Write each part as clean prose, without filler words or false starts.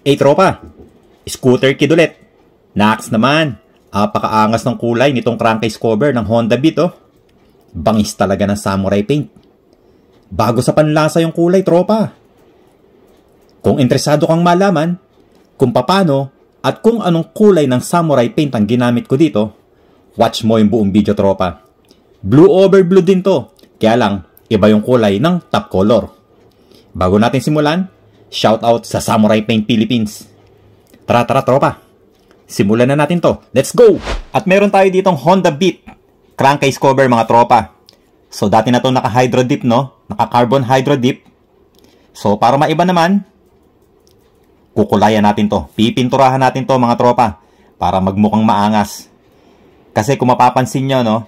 Tropa, scooter kid ulit. Naks naman, apakaangas ng kulay nitong crankcase cover ng Honda Beat oh. Bangis talaga ng samurai paint. Bago sa panlasa yung kulay, tropa. Kung interesado kang malaman kung paano at kung anong kulay ng samurai paint ang ginamit ko dito, watch mo yung buong video, tropa. Blue over blue din to, kaya lang iba yung kulay ng top color. Bago natin simulan, shout out sa Samurai Paint Philippines. Tara tropa, simulan na natin to. Let's go! At meron tayo ditong Honda Beat crankcase cover mga tropa. So dati na to naka hydro dip no, naka carbon hydro dip. So para maiba naman, kukulayan natin to, pipinturahan natin to mga tropa para magmukhang maangas. Kasi kung mapapansin nyo no,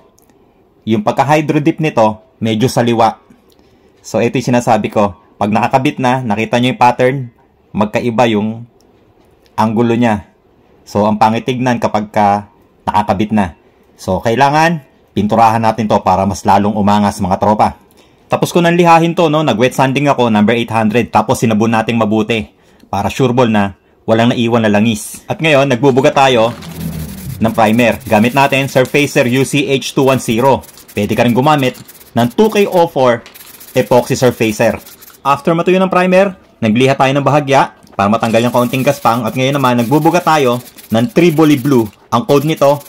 yung pagka hydro dip nito medyo saliwa. So ito yung sinasabi ko, pag nakakabit na, nakita nyo yung pattern, magkaiba yung angulo niya. So ang pangit tignan kapag nakakabit na. So kailangan pinturahan natin to para mas lalong umangas mga tropa. Tapos ko nang lihahin to no, nag-wet sanding ako number 800, tapos sinabon nating mabuti para sure ball na walang naiwan na langis. At ngayon nagbubuga tayo ng primer. Gamit natin Surfacer UCH210. Pwede ka rin gumamit ng 2K04 epoxy surfacer. After matuyo ng primer, nagliha tayo ng bahagya para matanggal yung kaunting gaspang. At ngayon naman, nagbubuga tayo ng Triboli Blue. Ang code nito,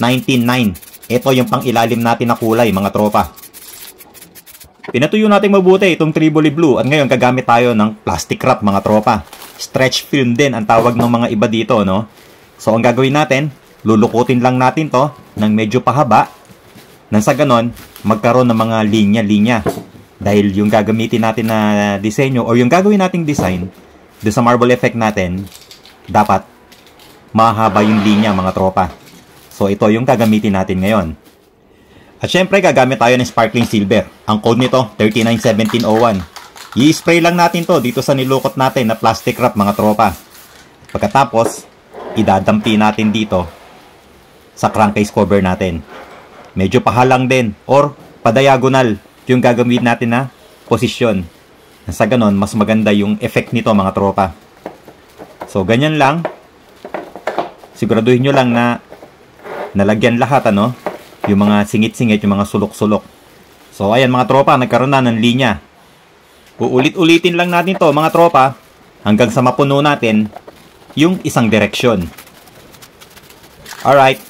199. Ito yung pang ilalim natin na kulay, mga tropa. Pinatuyo natin mabuti itong Triboli Blue. At ngayon, gagamit tayo ng plastic wrap, mga tropa. Stretch film din ang tawag ng mga iba dito, no? So, ang gagawin natin, lulukutin lang natin to ng medyo pahaba. Nang sa ganon, magkaroon ng mga linya-linya. Dahil yung gagamitin natin na disenyo o yung gagawin nating design doon sa marble effect natin, dapat mahaba yung linya mga tropa. So ito yung gagamitin natin ngayon. At syempre gagamit tayo ng sparkling silver. Ang code nito 391701. I-spray lang natin to dito sa nilukot natin na plastic wrap mga tropa. Pagkatapos idadampi natin dito sa crankcase cover natin. Medyo pahalang din or padiagonal yung gagamitin natin na posisyon. Sa ganon, mas maganda yung effect nito mga tropa. So, ganyan lang. Siguraduhin nyo lang na nalagyan lahat, ano? Yung mga singit-singit, yung mga sulok-sulok. So, ayan mga tropa, nagkaroon na ng linya. Uulit-ulitin lang natin to mga tropa hanggang sa mapuno natin yung isang direksyon. Alright.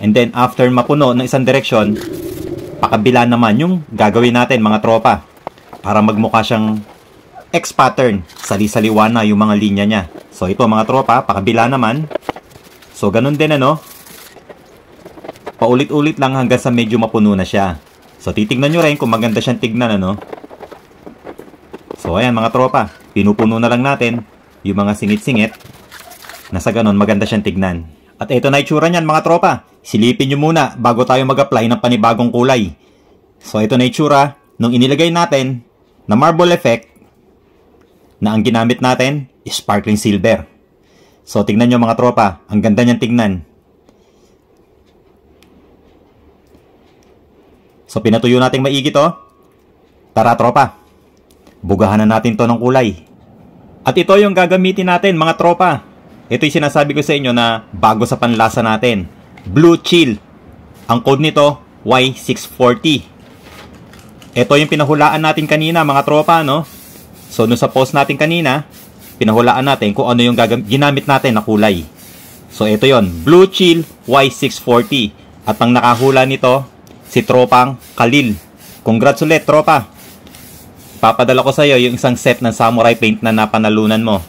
And then, after mapuno ng isang direksyon, pakabila naman yung gagawin natin mga tropa para magmukha siyang X pattern, sali-saliwa na yung mga linya niya. So ito mga tropa, pakabila naman. So ganun din ano, paulit-ulit lang hanggang sa medyo mapuno na siya. So titignan nyo rin kung maganda siyang tignan ano. So ayan mga tropa, pinupuno na lang natin yung mga singit-singit na sa ganun maganda siyang tignan. At ito na itsura niyan mga tropa. Silipin nyo muna bago tayo mag-apply ng panibagong kulay. So ito na itsura nung inilagay natin na marble effect na ang ginamit natin is sparkling silver. So tignan nyo mga tropa, ang ganda niyang tignan. So pinatuyo natin maigi to. Tara tropa, bugahan na natin to ng kulay. At ito yung gagamitin natin mga tropa. Ito yung sinasabi ko sa inyo na bago sa panlasa natin. Blue Chill. Ang code nito, Y640. Ito yung pinahulaan natin kanina mga tropa, no? So, sa post natin kanina, pinahulaan natin kung ano yung ginamit natin na kulay. So, ito yon, Blue Chill Y640. At ang nakahula nito, si Tropang Khalil. Congrats ulit, tropa. Papadala ko sa iyo yung isang set ng samurai paint na napanalunan mo.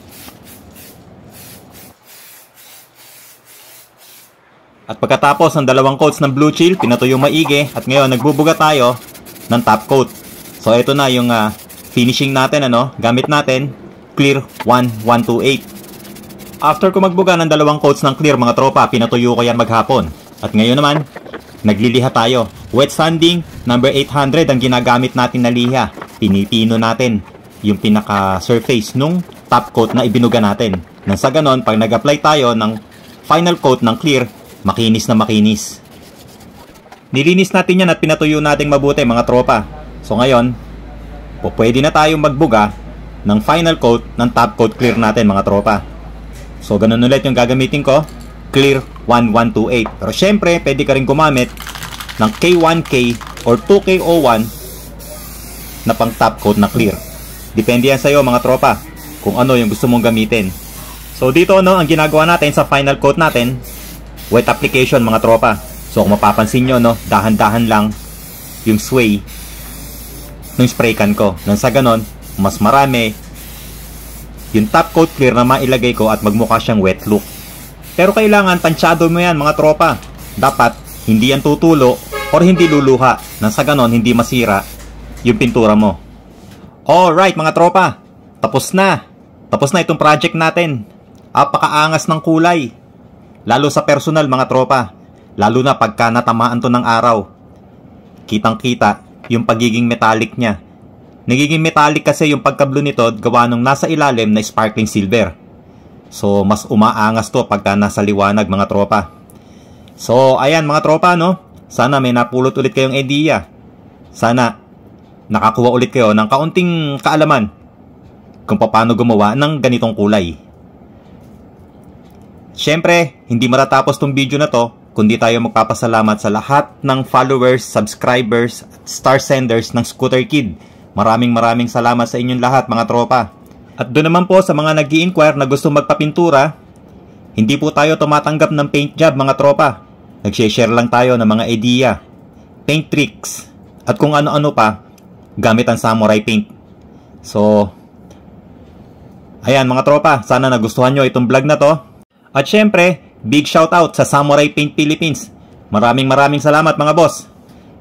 At pagkatapos ng dalawang coats ng Blue Chill, pinatuyo maigi. At ngayon, nagbubuga tayo ng top coat. So, ito na yung finishing natin, ano? Gamit natin, Clear 1128. After ko magbuga ng dalawang coats ng clear, mga tropa, pinatuyo ko yan maghapon. At ngayon naman, nagliliha tayo. Wet sanding, number 800 ang ginagamit natin na liha. Pinipino natin yung pinaka-surface nung top coat na ibinuga natin. Nang sa ganon, pag nag-apply tayo ng final coat ng clear, makinis na makinis. Nilinis natin yan at pinatuyo natin mabuti mga tropa. So ngayon, pwede na tayong magbuga ng final coat ng top coat clear natin mga tropa. So, ganun ulit yung gagamitin ko. Clear 1128. Pero syempre, pwede ka rin gumamit ng K1K or 2K01 na pang top coat na clear. Depende yan sa'yo mga tropa kung ano yung gusto mong gamitin. So, dito ang ginagawa natin sa final coat natin, wet application mga tropa. So, kung mapapansin nyo, dahan-dahan lang yung sway ng spray can ko. Nang sa ganon, mas marami yung top coat clear na mailagay ko at magmukha siyang wet look. Pero kailangan tansyado mo yan mga tropa. Dapat hindi yan tutulo or hindi luluha. Nang sa ganon, hindi masira yung pintura mo. Alright mga tropa, tapos na. Tapos na itong project natin. Apakaangas ng kulay. Lalo sa personal mga tropa. Lalo na pagka natamaan to ng araw. Kitang-kita yung pagiging metallic niya. Nagiging metallic kasi yung pagka-blue nito gawa nung nasa ilalim na sparkling silver. So, mas umaangas to pagka nasa liwanag mga tropa. So, ayan mga tropa Sana may napulot ulit kayong idea. Sana nakakuha ulit kayo ng kaunting kaalaman kung paano gumawa ng ganitong kulay. Siyempre, hindi matatapos tong video na to kundi tayo magpapasalamat sa lahat ng followers, subscribers, at star senders ng Scooter Kid. Maraming salamat sa inyong lahat mga tropa. At doon naman po sa mga nag-i-inquire na gusto magpapintura, hindi po tayo tumatanggap ng paint job mga tropa. Nag-share lang tayo ng mga idea, paint tricks, at kung ano-ano pa gamit ang samurai paint. So, ayan mga tropa, sana nagustuhan nyo itong vlog na to. At syempre, big shoutout sa Samurai Paint Philippines. Maraming salamat mga boss.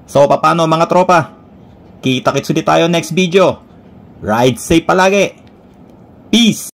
So, paano mga tropa? Kita-kits ulit tayo next video. Ride safe palagi. Peace!